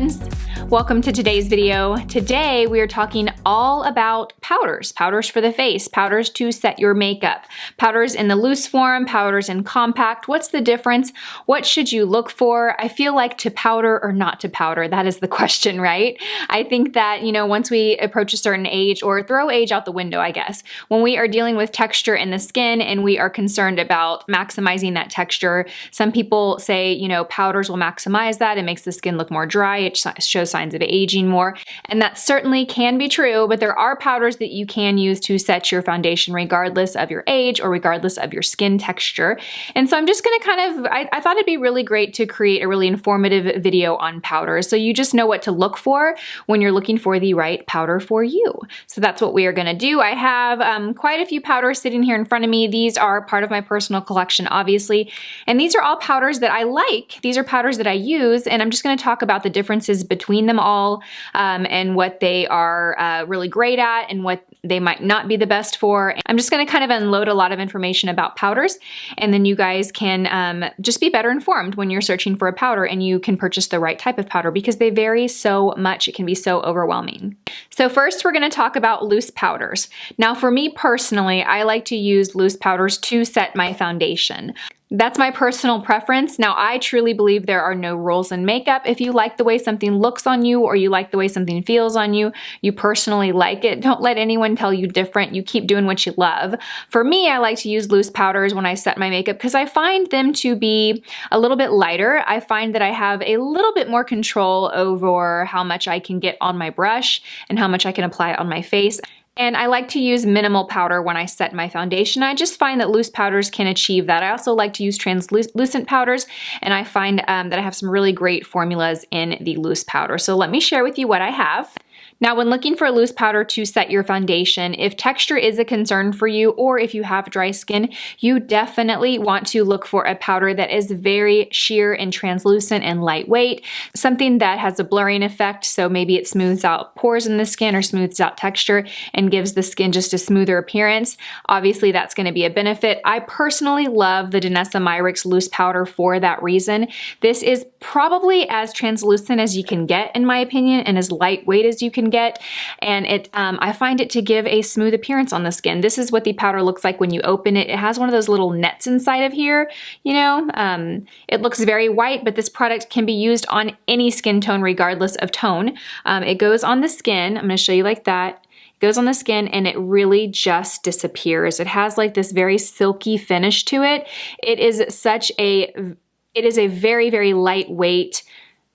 friends! Welcome to today's video. Today we are talking all about powders. Powders for the face, powders to set your makeup, powders in the loose form, powders in compact. What's the difference? What should you look for? I feel like to powder or not to powder, that is the question, right? I think that, once we approach a certain age, or throw age out the window, I guess, when we are dealing with texture in the skin and we are concerned about maximizing that texture, some people say, powders will maximize that. It makes the skin look more dry. It shows signs of aging more. And that certainly can be true, but there are powders that you can use to set your foundation regardless of your age or regardless of your skin texture. And so I'm just going to I thought it'd be really great to create a really informative video on powders, so you just know what to look for when you're looking for the right powder for you. So that's what we are going to do. I have quite a few powders sitting here in front of me. These are part of my personal collection, obviously, and these are all powders that I like. These are powders that I use, and I'm just going to talk about the differences between them all, and what they are really great at and what they might not be the best for. I'm just going to kind of unload a lot of information about powders, and then you guys can just be better informed when you're searching for a powder, and you can purchase the right type of powder because they vary so much. It can be so overwhelming. So first we're going to talk about loose powders. Now for me personally, I like to use loose powders to set my foundation. That's my personal preference. Now, I truly believe there are no rules in makeup. If you like the way something looks on you, or you like the way something feels on you, you personally like it, don't let anyone tell you different. You keep doing what you love. For me, I like to use loose powders when I set my makeup because I find them to be a little bit lighter. I find that I have a little bit more control over how much I can get on my brush and how much I can apply on my face. And I like to use minimal powder when I set my foundation. I just find that loose powders can achieve that. I also like to use translucent powders, and I find that I have some really great formulas in the loose powder. So let me share with you what I have. Now, when looking for a loose powder to set your foundation, if texture is a concern for you, or if you have dry skin, you definitely want to look for a powder that is very sheer and translucent and lightweight, something that has a blurring effect, so maybe it smooths out pores in the skin or smooths out texture and gives the skin just a smoother appearance. Obviously, that's going to be a benefit. I personally love the Danessa Myricks loose powder for that reason. This is probably as translucent as you can get, in my opinion, and as lightweight as you can get, and I find it to give a smooth appearance on the skin. This is what the powder looks like when you open it. It has one of those little nets inside of here, it looks very white, but this product can be used on any skin tone regardless of tone. It goes on the skin. I'm going to show you like that. It goes on the skin and it really just disappears. It has like this very silky finish to it. It is a very, very lightweight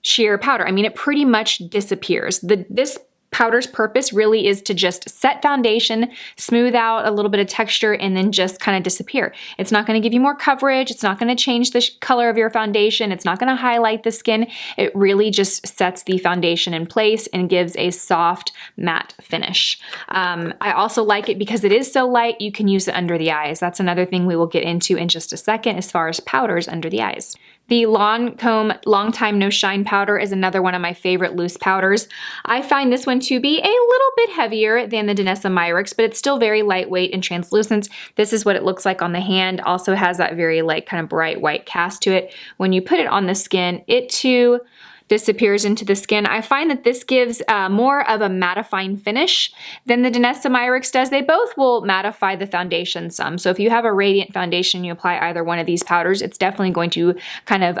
sheer powder. I mean, it pretty much disappears. This powder's purpose really is to just set foundation, smooth out a little bit of texture, and then just kind of disappear. It's not going to give you more coverage. It's not going to change the color of your foundation. It's not going to highlight the skin. It really just sets the foundation in place and gives a soft, matte finish. I also like it because it is so light, you can use it under the eyes. That's another thing we will get into in just a second as far as powders under the eyes. The Lancome Long Time No Shine powder is another one of my favorite loose powders. I find this one to be a little bit heavier than the Danessa Myricks, but it's still very lightweight and translucent. This is what it looks like on the hand. Also has that very kind of bright white cast to it. When you put it on the skin, it too disappears into the skin. I find that this gives more of a mattifying finish than the Danessa Myricks does. They both will mattify the foundation some. So if you have a radiant foundation, you apply either one of these powders, it's definitely going to kind of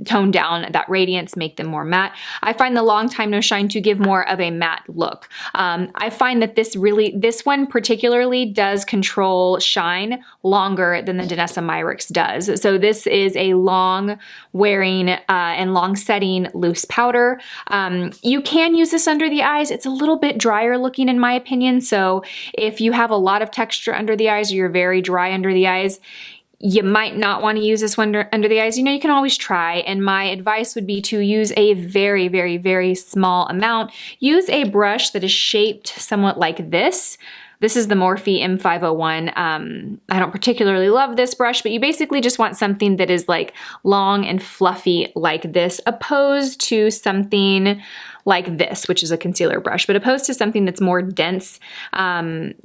tone down that radiance, make them more matte. I find the Long Time No Shine to give more of a matte look. I find that this one particularly does control shine longer than the Danessa Myricks does. So this is a long wearing and long setting loose powder. You can use this under the eyes. It's a little bit drier looking in my opinion, so if you have a lot of texture under the eyes or you're very dry under the eyes, you might not want to use this one under the eyes. You can always try, and my advice would be to use a very, very, very small amount. Use a brush that is shaped somewhat like this. This is the Morphe M501. I don't particularly love this brush, but you basically just want something that is like long and fluffy like this, opposed to something like this, which is a concealer brush, but opposed to something that's more dense,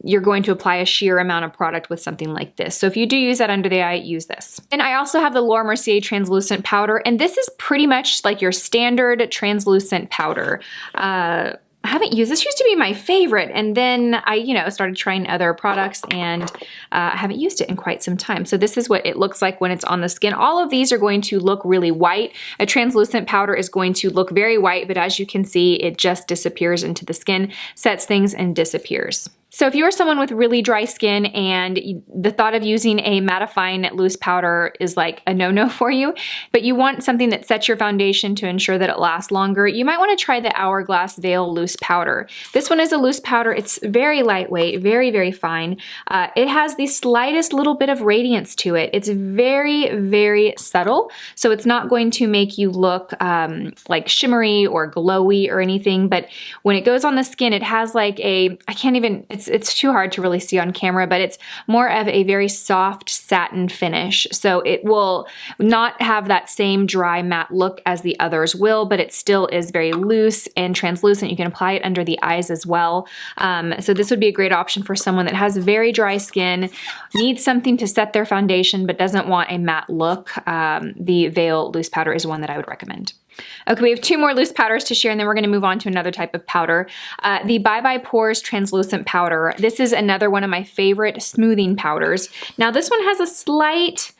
you're going to apply a sheer amount of product with something like this. So if you do use that under the eye, use this. And I also have the Laura Mercier translucent powder, and this is pretty much like your standard translucent powder. I haven't used this. Used to be my favorite, and then I, started trying other products, and I haven't used it in quite some time. So this is what it looks like when it's on the skin. All of these are going to look really white. A translucent powder is going to look very white, but as you can see, it just disappears into the skin, sets things, and disappears. So if you are someone with really dry skin and the thought of using a mattifying loose powder is like a no-no for you, but you want something that sets your foundation to ensure that it lasts longer, you might want to try the Hourglass Veil Loose Powder. This one is a loose powder. It's very lightweight, very, very fine. It has the slightest little bit of radiance to it. It's very, very subtle, so it's not going to make you look like shimmery or glowy or anything, but when it goes on the skin, it has like it's too hard to really see on camera, but it's more of a very soft satin finish. So it will not have that same dry matte look as the others will, but it still is very loose and translucent. You can apply it under the eyes as well. So this would be a great option for someone that has very dry skin, needs something to set their foundation, but doesn't want a matte look. The Veil Loose Powder is one that I would recommend. Okay, we have two more loose powders to share, and then we're going to move on to another type of powder. The Bye Bye Pores Translucent Powder. This is another one of my favorite smoothing powders. Now this one has a slight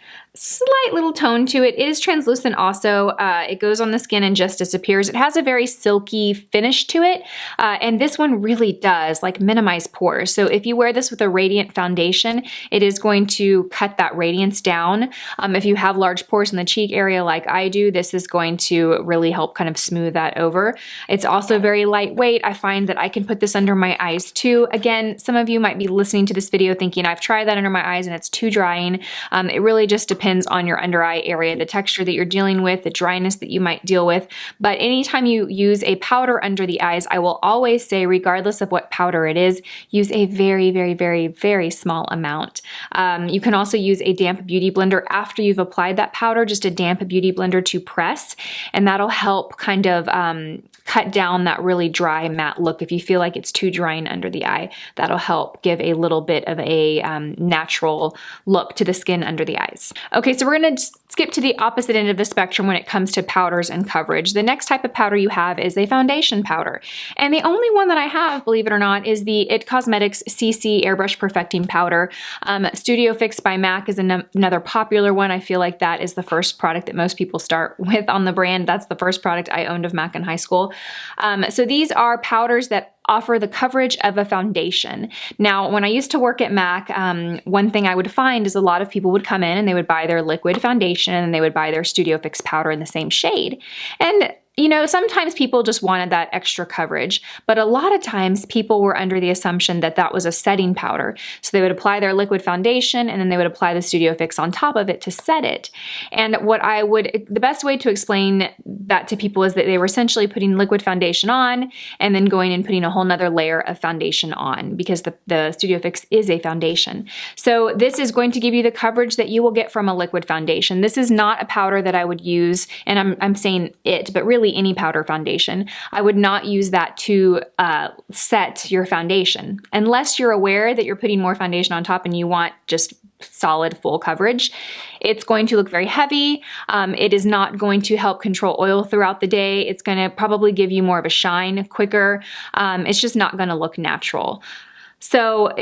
little tone to it. It is translucent also. It goes on the skin and just disappears. It has a very silky finish to it, and this one really does like minimize pores. So if you wear this with a radiant foundation, it is going to cut that radiance down. If you have large pores in the cheek area like I do, this is going to really help kind of smooth that over. It's also very lightweight. I find that I can put this under my eyes too. Again, some of you might be listening to this video thinking I've tried that under my eyes and it's too drying. It really just depends on your under eye area, the texture that you're dealing with, the dryness that you might deal with. But anytime you use a powder under the eyes, I will always say, regardless of what powder it is, use a very, very, very, very small amount. You can also use a damp beauty blender after you've applied that powder, just a damp beauty blender to press, and that'll help kind of cut down that really dry matte look. If you feel like it's too drying under the eye, that'll help give a little bit of a natural look to the skin under the eyes. Okay, so we're going to skip to the opposite end of the spectrum when it comes to powders and coverage. The next type of powder you have is a foundation powder. And the only one that I have, believe it or not, is the IT Cosmetics CC Airbrush Perfecting Powder. Studio Fix by MAC is another popular one. I feel like that is the first product that most people start with on the brand. That's the first product I owned of MAC in high school. So these are powders that offer the coverage of a foundation. Now, when I used to work at MAC, one thing I would find is a lot of people would come in and they would buy their liquid foundation and they would buy their Studio Fix powder in the same shade. And sometimes people just wanted that extra coverage, but a lot of times people were under the assumption that that was a setting powder. So they would apply their liquid foundation and then they would apply the Studio Fix on top of it to set it. And the best way to explain that to people is that they were essentially putting liquid foundation on and then going and putting a whole nother layer of foundation on, because the Studio Fix is a foundation. So this is going to give you the coverage that you will get from a liquid foundation. This is not a powder that I would use, and I'm saying it, but really any powder foundation. I would not use that to set your foundation unless you're aware that you're putting more foundation on top and you want just solid full coverage. It's going to look very heavy. It is not going to help control oil throughout the day. It's going to probably give you more of a shine quicker. It's just not going to look natural. So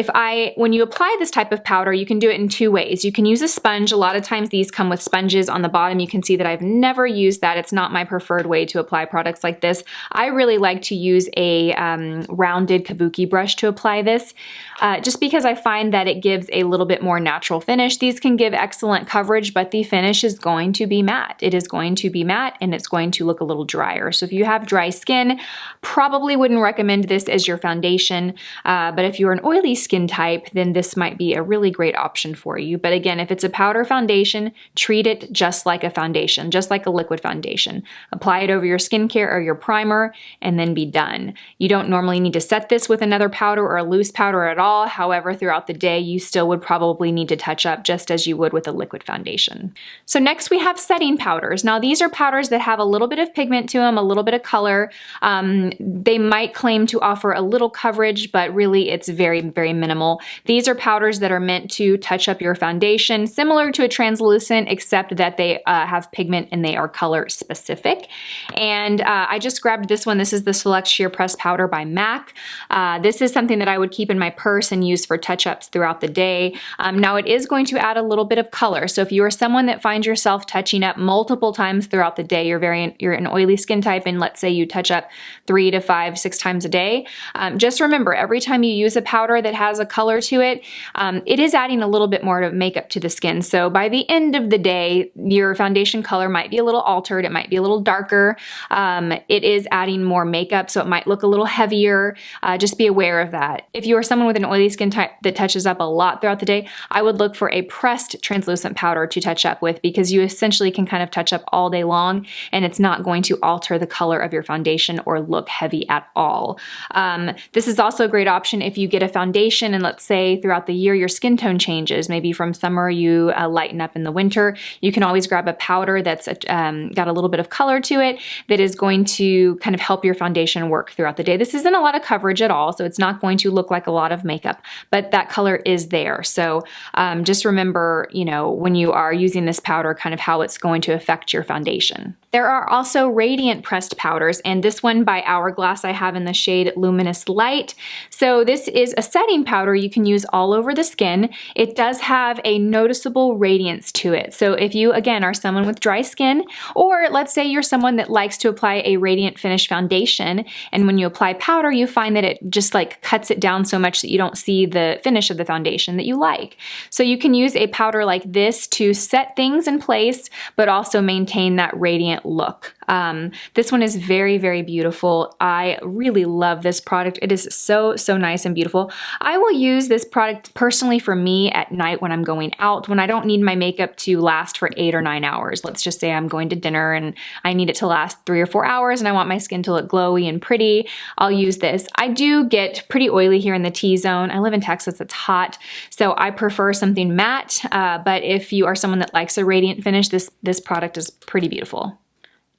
when you apply this type of powder, you can do it in two ways. You can use a sponge. A lot of times these come with sponges on the bottom. You can see that I've never used that. It's not my preferred way to apply products like this. I really like to use a rounded kabuki brush to apply this, just because I find that it gives a little bit more natural finish. These can give excellent coverage, but the finish is going to be matte. It is going to be matte and it's going to look a little drier. So if you have dry skin, probably wouldn't recommend this as your foundation, but if you you're an oily skin type, then this might be a really great option for you. But again, if it's a powder foundation, treat it just like a foundation, just like a liquid foundation. Apply it over your skincare or your primer and then be done. You don't normally need to set this with another powder or a loose powder at all. However, throughout the day, you still would probably need to touch up just as you would with a liquid foundation. So next we have setting powders. Now these are powders that have a little bit of pigment to them, a little bit of color. They might claim to offer a little coverage, but really it's very, very minimal. These are powders that are meant to touch up your foundation, similar to a translucent, except that they have pigment and they are color specific. And I just grabbed this one. This is the Select Sheer Press Powder by MAC. This is something that I would keep in my purse and use for touch-ups throughout the day. Now it is going to add a little bit of color. So if you are someone that finds yourself touching up multiple times throughout the day, you're an oily skin type, and let's say you touch up 3 to 5, 6 times a day, just remember every time you use a powder that has a color to it, it is adding a little bit more of makeup to the skin. So by the end of the day, your foundation color might be a little altered. It might be a little darker. It is adding more makeup, so it might look a little heavier. Just be aware of that. If you are someone with an oily skin type that touches up a lot throughout the day, I would look for a pressed translucent powder to touch up with, because you essentially can kind of touch up all day long and it's not going to alter the color of your foundation or look heavy at all. This is also a great option if you get a foundation and let's say throughout the year your skin tone changes. Maybe from summer you lighten up in the winter. You can always grab a powder that's got a little bit of color to it that is going to kind of help your foundation work throughout the day. This isn't a lot of coverage at all, so it's not going to look like a lot of makeup, but that color is there. So just remember, you know, when you are using this powder, kind of how it's going to affect your foundation. There are also radiant pressed powders, and this one by Hourglass I have in the shade Luminous Light. So this is a setting powder you can use all over the skin. It does have a noticeable radiance to it. So if you, again, are someone with dry skin, or let's say you're someone that likes to apply a radiant finish foundation, and when you apply powder, you find that it just like cuts it down so much that you don't see the finish of the foundation that you like. So you can use a powder like this to set things in place, but also maintain that radiant look. This one is very, very beautiful. I really love this product. It is so, so nice and beautiful. I will use this product personally for me at night when I'm going out, when I don't need my makeup to last for 8 or 9 hours. Let's just say I'm going to dinner and I need it to last 3 or 4 hours and I want my skin to look glowy and pretty. I'll use this. I do get pretty oily here in the T-zone. I live in Texas, it's hot, so I prefer something matte, but if you are someone that likes a radiant finish, this product is pretty beautiful.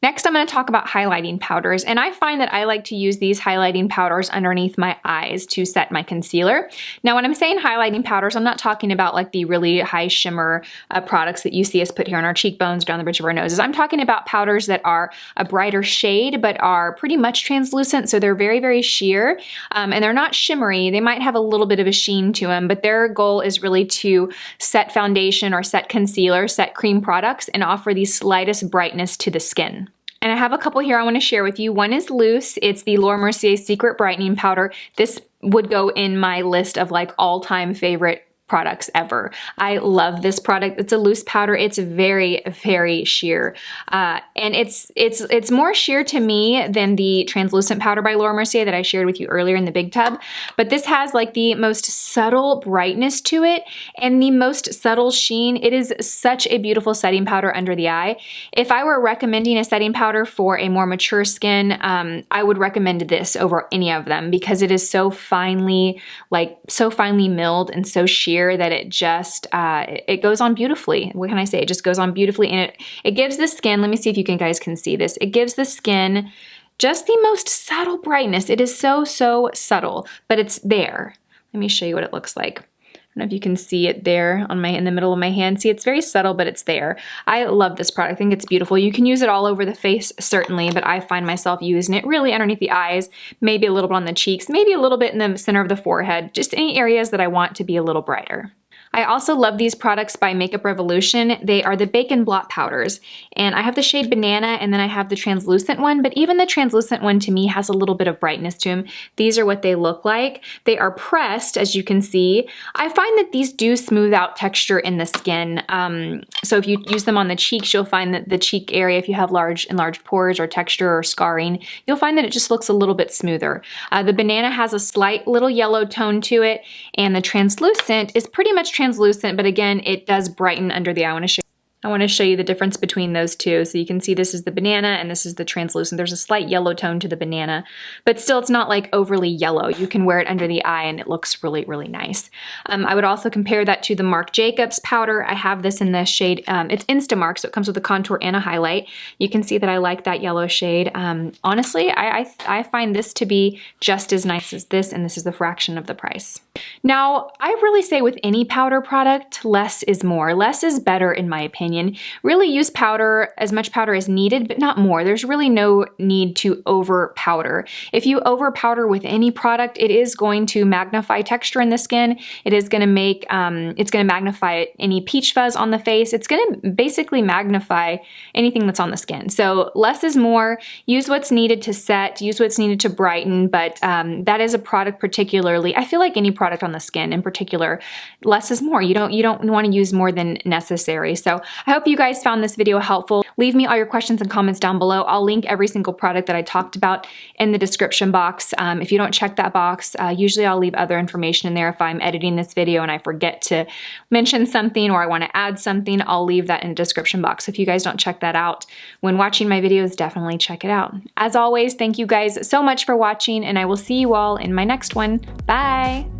Next, I'm going to talk about highlighting powders, and I find that I like to use these highlighting powders underneath my eyes to set my concealer. Now, when I'm saying highlighting powders, I'm not talking about like the really high shimmer products that you see us put here on our cheekbones, down the bridge of our noses. I'm talking about powders that are a brighter shade, but are pretty much translucent, so they're very, very sheer, and they're not shimmery. They might have a little bit of a sheen to them, but their goal is really to set foundation or set concealer, set cream products, and offer the slightest brightness to the skin. And I have a couple here I want to share with you. One is loose. It's the Laura Mercier Secret Brightening Powder. This would go in my list of like all-time favorite products ever. I love this product. It's a loose powder. It's very, very sheer. And it's more sheer to me than the translucent powder by Laura Mercier that I shared with you earlier in the big tub. But this has like the most subtle brightness to it and the most subtle sheen. It is such a beautiful setting powder under the eye. If I were recommending a setting powder for a more mature skin, I would recommend this over any of them because it is so finely milled and so sheer that it just, it goes on beautifully. What can I say? It just goes on beautifully, and it gives the skin, let me see if you guys can see this. It gives the skin just the most subtle brightness. It is so, so subtle, but it's there. Let me show you what it looks like. I don't know if you can see it there in the middle of my hand. See, it's very subtle, but it's there. I love this product. I think it's beautiful. You can use it all over the face, certainly, but I find myself using it really underneath the eyes, maybe a little bit on the cheeks, maybe a little bit in the center of the forehead, just any areas that I want to be a little brighter. I also love these products by Makeup Revolution. They are the Bacon Blot Powders, and I have the shade Banana, and then I have the translucent one, but even the translucent one to me has a little bit of brightness to them. These are what they look like. They are pressed, as you can see. I find that these do smooth out texture in the skin. So if you use them on the cheeks, you'll find that the cheek area, if you have enlarged pores or texture or scarring, you'll find that it just looks a little bit smoother. The Banana has a slight little yellow tone to it, and the translucent is pretty much translucent, but again, it does brighten under the eye. I want to show you the difference between those two. So you can see this is the Banana and this is the translucent. There's a slight yellow tone to the Banana, but still it's not like overly yellow. You can wear it under the eye and it looks really, really nice. I would also compare that to the Marc Jacobs powder. I have this in the shade, it's Instamark, so it comes with a contour and a highlight. You can see that I like that yellow shade. Honestly, I find this to be just as nice as this, and this is the fraction of the price. Now, I really say with any powder product, less is more. Less is better in my opinion. Really use powder, as much powder as needed, but not more. There's really no need to over powder. If you over powder with any product, it is going to magnify texture in the skin. It is going to make, it's going to magnify any peach fuzz on the face. It's going to basically magnify anything that's on the skin. So less is more. Use what's needed to set, use what's needed to brighten, but that is a product particularly, I feel like any product on the skin in particular, less is more. You don't want to use more than necessary. So I hope you guys found this video helpful. Leave me all your questions and comments down below. I'll link every single product that I talked about in the description box. If you don't check that box, usually I'll leave other information in there. If I'm editing this video and I forget to mention something or I want to add something, I'll leave that in the description box. If you guys don't check that out when watching my videos, definitely check it out. As always, thank you guys so much for watching, and I will see you all in my next one. Bye!